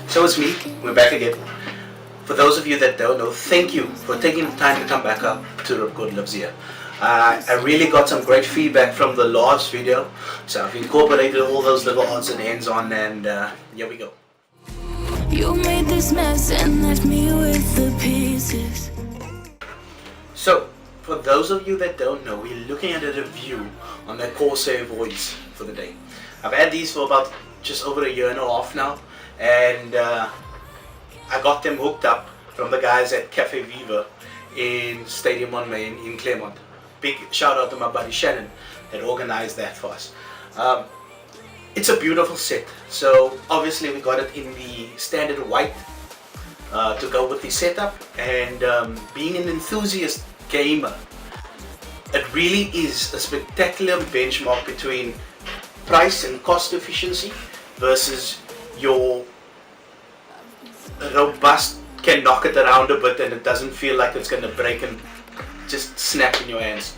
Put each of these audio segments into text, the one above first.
So it's me, we're back again. For those of you that don't know, thank you for taking the time to come back up to Ripcordliveshere. I really got some great feedback from the last video, so I've incorporated all those little odds and ends on, and here we go. You made this mess and left me with the pieces. So, for those of you that don't know, we're looking at a review on the Corsair Void for the day. I've had these for about just over a year and a half now, and I got them hooked up from the guys at Cafe Viva in Stadium on Main in Claremont. Big shout out to my buddy Shannon that organized that for us. It's a beautiful set. So obviously we got it in the standard white to go with the setup, and being an enthusiast gamer, it really is a spectacular benchmark between price and cost efficiency versus your robust can knock it around a bit and it doesn't feel like it's going to break and just snap in your hands.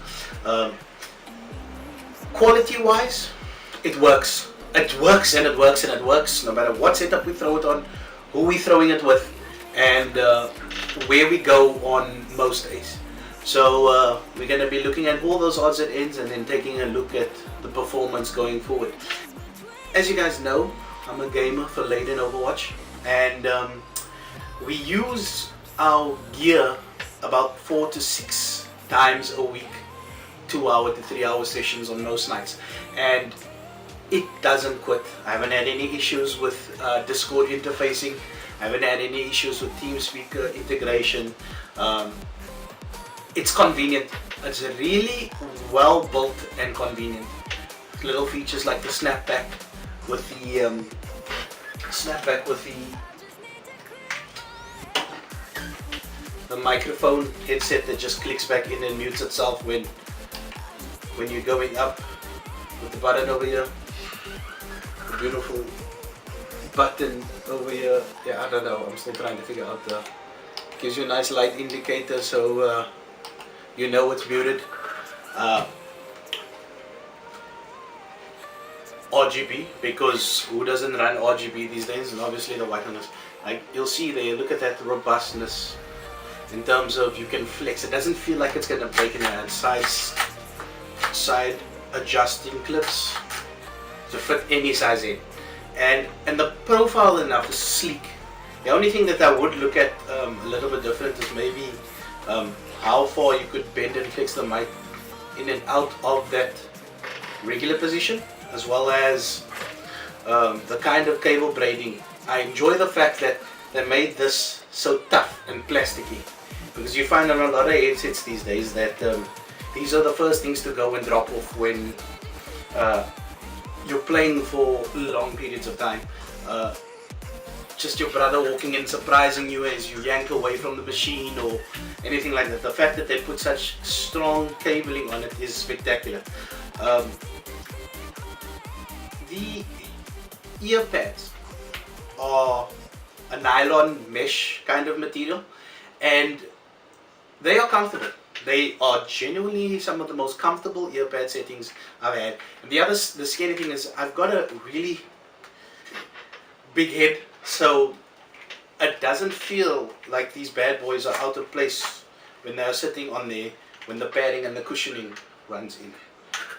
Quality wise, it works. It works and it works and it works no matter what setup we throw it on, who we're throwing it with, and where we go on most days. So we're going to be looking at all those odds and ends and then taking a look at the performance going forward. As you guys know, I'm a gamer for late in Overwatch, and we use our gear about 4 to 6 times a week, 2 hour to 3 hour sessions on most nights, and it doesn't quit. I haven't had any issues with Discord interfacing. I haven't had any issues with TeamSpeak integration. It's convenient. It's really well built and convenient. Little features like the snapback with the microphone headset that just clicks back in and mutes itself when you're going up, with the button over here. The beautiful button over here. Yeah, I don't know. I'm still trying to figure out the. Gives you a nice light indicator, so you know it's muted. RGB, because who doesn't run RGB these days? And obviously the white one is. Like you'll see there. Look at that robustness. In terms of you can flex, it doesn't feel like it's going to break in your hand. Side adjusting clips to fit any size in, and the profile enough is sleek. The only thing that I would look at a little bit different is maybe how far you could bend and flex the mic in and out of that regular position, as well as the kind of cable braiding. I enjoy the fact that they made this so tough and plasticky, because you find on a lot of headsets these days that these are the first things to go and drop off when you're playing for long periods of time. Just your brother walking in surprising you as you yank away from the machine or anything like that. The fact that they put such strong cabling on it is spectacular. The ear pads are a nylon mesh kind of material, and they are comfortable. They are genuinely some of the most comfortable earpad settings I've had. And the scary thing is I've got a really big head, so it doesn't feel like these bad boys are out of place when they're sitting on there, when the padding and the cushioning runs in.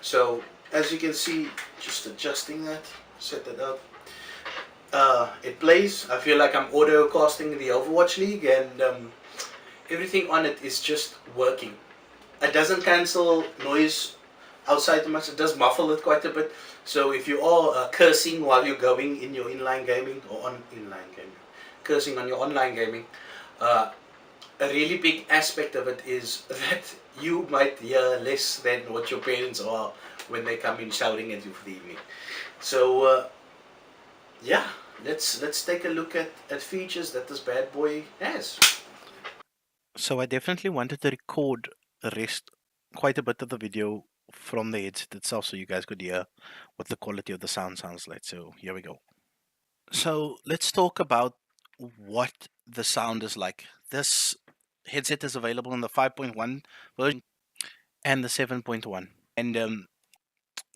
So as you can see, just adjusting that, set that up. It plays. I feel like I'm audio casting the Overwatch League, and everything on it is just working. It doesn't cancel noise outside too much. It does muffle it quite a bit. So if you are cursing while you're going in your inline gaming or on inline gaming, cursing on your online gaming, a really big aspect of it is that you might hear less than what your parents are when they come in shouting at you for the evening. So yeah, let's take a look at features that this bad boy has. So I definitely wanted to record quite a bit of the video from the headset itself so you guys could hear what the quality of the sound sounds like. So here we go. So let's talk about what the sound is like. This headset is available in the 5.1 version and the 7.1, and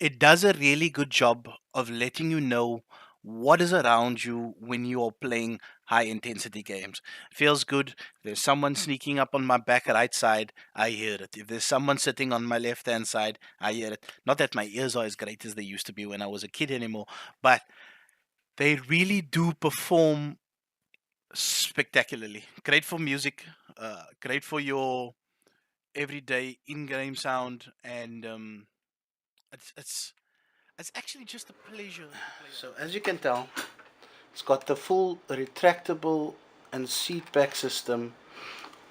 it does a really good job of letting you know what is around you when you are playing high intensity games. Feels good. If there's someone sneaking up on my back right side, I hear it. If there's someone sitting on my left hand side, I hear it. Not that my ears are as great as they used to be when I was a kid anymore, but they really do perform spectacularly. Great for music, great for your everyday in-game sound, and it's it's it's actually just a pleasure to play. So as you can tell, it's got the full retractable and seat back system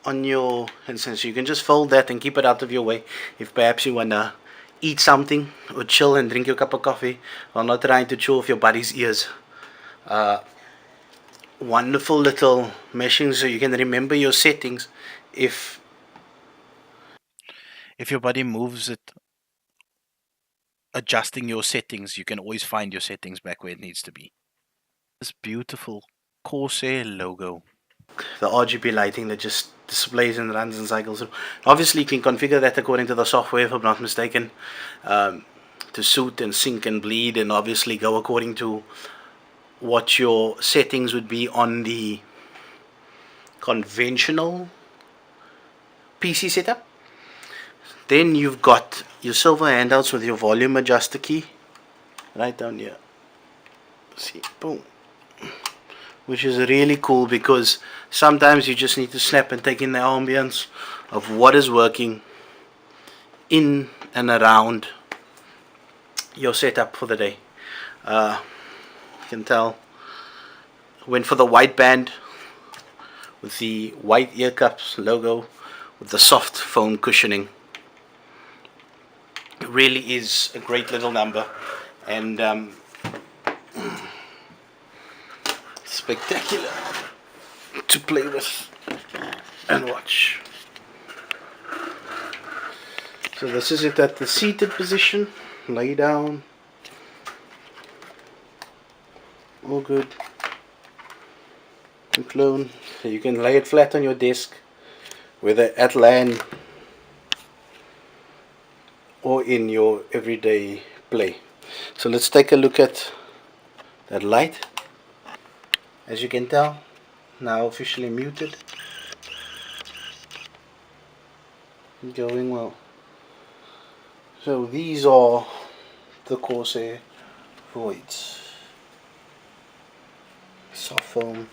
on your handset. So you can just fold that and keep it out of your way if perhaps you wanna eat something or chill and drink your cup of coffee while not trying to chew off your buddy's ears. Wonderful little meshing so you can remember your settings If your body moves it, adjusting your settings, you can always find your settings back where it needs to be. This beautiful Corsair logo. the RGB lighting that just displays and runs and cycles. Obviously, you can configure that according to the software, if I'm not mistaken, to suit and sync and bleed, and obviously go according to what your settings would be on the conventional PC setup. Then you've got your silver handouts with your volume adjuster key right down here. See, boom. Which is really cool because sometimes you just need to snap and take in the ambience of what is working in and around your setup for the day. You can tell, went for the white band with the white ear cups logo with the soft foam cushioning. It really is a great little number, and spectacular to play with and watch. So this is it at the seated position. Lay down. All good. And clone. So you can lay it flat on your desk, whether at LAN or in your everyday play. So let's take a look at that light. As you can tell, now officially muted. Going well. So these are the Corsair Voids. Soft foam.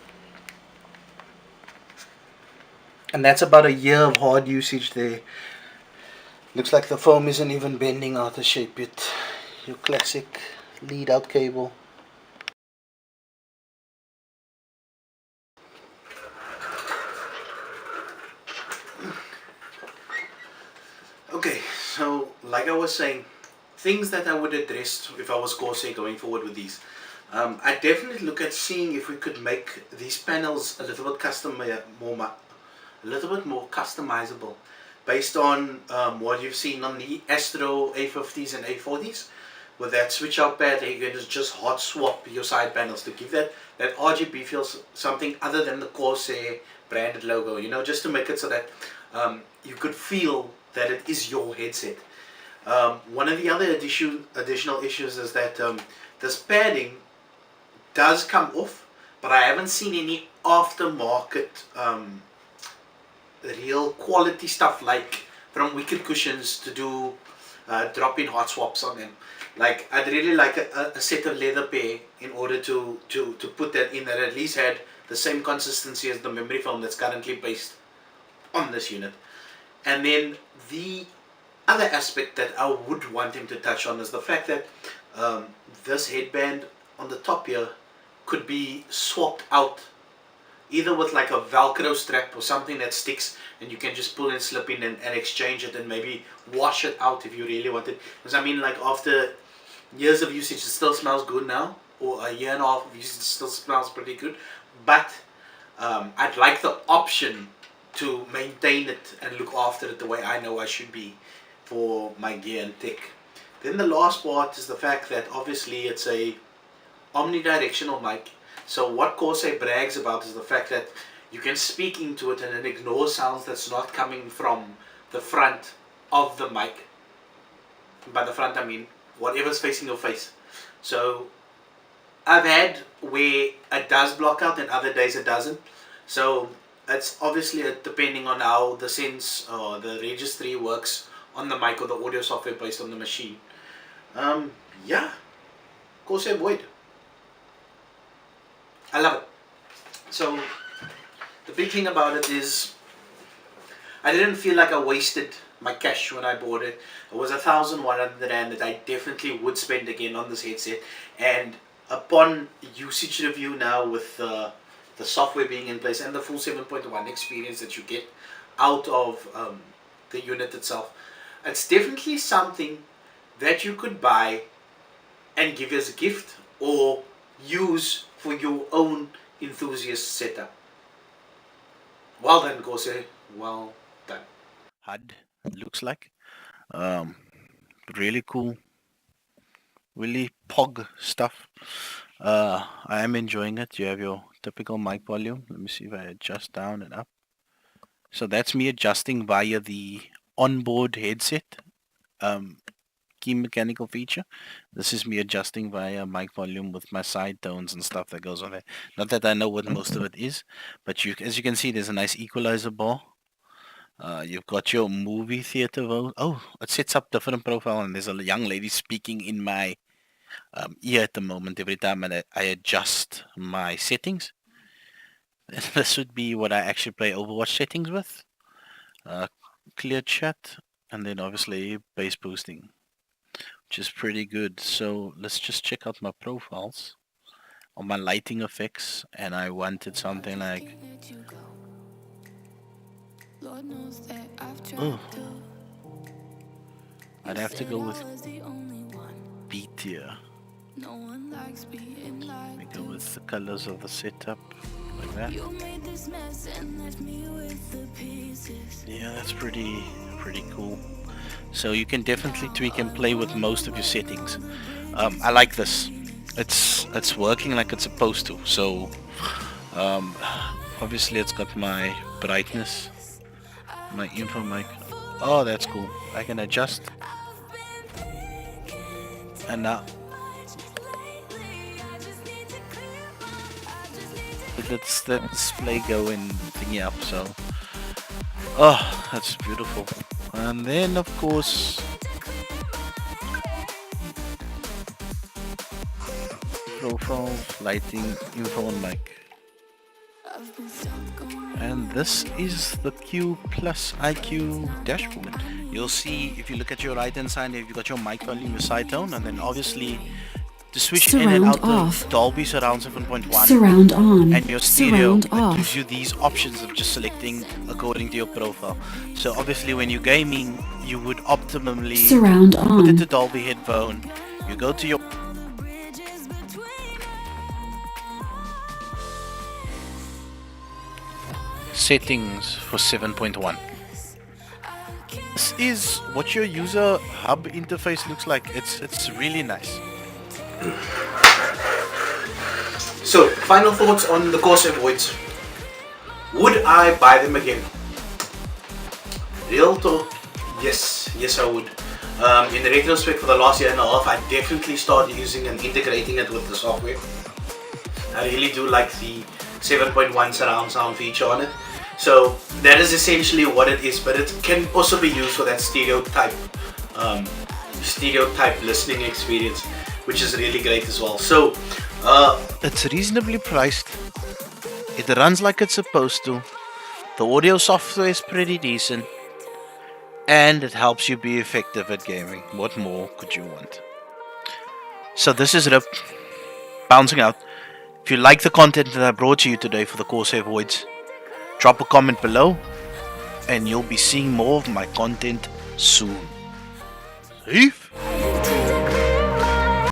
And that's about a year of hard usage there. Looks like the foam isn't even bending out of shape yet. Your classic lead out cable. Okay, so like I was saying, things that I would address if I was Corsair going forward with these. I definitely look at seeing if we could make these panels a little bit more customizable, based on what you've seen on the Astro A50s and A40s. With that switch out pad, you can just hot swap your side panels to give that RGB feels something other than the Corsair branded logo. You know, just to make it so that you could feel that it is your headset. One of the other additional issues is that this padding does come off, but I haven't seen any aftermarket real quality stuff like from Wicked Cushions to do drop-in hot swaps on them. Like, I'd really like a set of leather pair in order to put that in, that at least had the same consistency as the memory foam that's currently based on this unit. And then the other aspect that I would want him to touch on is the fact that this headband on the top here could be swapped out either with like a Velcro strap or something that sticks and you can just pull and slip in and exchange it and maybe wash it out if you really want it. Because I mean, like, after years of usage it still smells good now, or a year and a half of usage it still smells pretty good, but I'd like the option to maintain it and look after it the way I know I should be for my gear and tech. Then the last part is the fact that obviously it's a omnidirectional mic. So what Corsair brags about is the fact that you can speak into it and it ignores sounds that's not coming from the front of the mic. By the front I mean whatever's facing your face. So I've had where it does block out and other days it doesn't. So it's obviously depending on how the sense or the registry works on the mic or the audio software based on the machine. Yeah, Corsair Void. I love it. So the big thing about it is I didn't feel like I wasted my cash when I bought it. It was 1,100 rand that I definitely would spend again on this headset. And upon usage review now with the software being in place and the full 7.1 experience that you get out of the unit itself, it's definitely something that you could buy and give as a gift or use for your own enthusiast setup. Well done, Corsair. Well done. HUD looks like. Um, really cool, really pog stuff. I am enjoying it. You have your typical mic volume. Let me see if I adjust down and up. So that's me adjusting via the onboard headset key mechanical feature. This is me adjusting via mic volume with my side tones and stuff that goes on there. Not that I know what most of it is, but as you can see, there's a nice equalizer bar. You've got your movie theater. Oh, it sets up different profile, and there's a young lady speaking in my ear at the moment every time I adjust my settings. This would be what I actually play Overwatch settings with. Clear chat, and then obviously bass boosting, which is pretty good. So let's just check out my profiles on my lighting effects, and I wanted something like, oh, I'd have to go with B tier. We go with the colors of the setup like that. Yeah, that's pretty cool. So you can definitely tweak and play with most of your settings. I like this. It's working like it's supposed to. So obviously it's got my brightness, my info mic. Oh, that's cool. I can adjust. And now let's the display going thingy up. So oh, that's beautiful. And then of course profile, lighting, info on mic. And this is the Q Plus IQ dashboard. You'll see if you look at your right hand side, you've got your mic volume, your side tone, and then obviously to switch Surround in and out off. the Dolby Surround 7.1 Surround on. and your stereo, Surround it off. gives you these options of just selecting according to your profile. So obviously when you're gaming, you would optimally Surround put it on. to Dolby headphone. You go to your settings for 7.1. This is what your user hub interface looks like. It's really nice. So, final thoughts on the Corsair Voids. Would I buy them again? Real talk, yes I would. In retrospect, for the last year and a half, I definitely started using and integrating it with the software. I really do like the 7.1 surround sound feature on it. So that is essentially what it is, but it can also be used for that stereotype listening experience, which is really great as well. So It's reasonably priced. It runs like it's supposed to. The audio software is pretty decent. And it helps you be effective at gaming. What more could you want? So this is Rip, bouncing out. If you like the content that I brought to you today for the Corsair Voids, drop a comment below and you'll be seeing more of my content soon. Safe?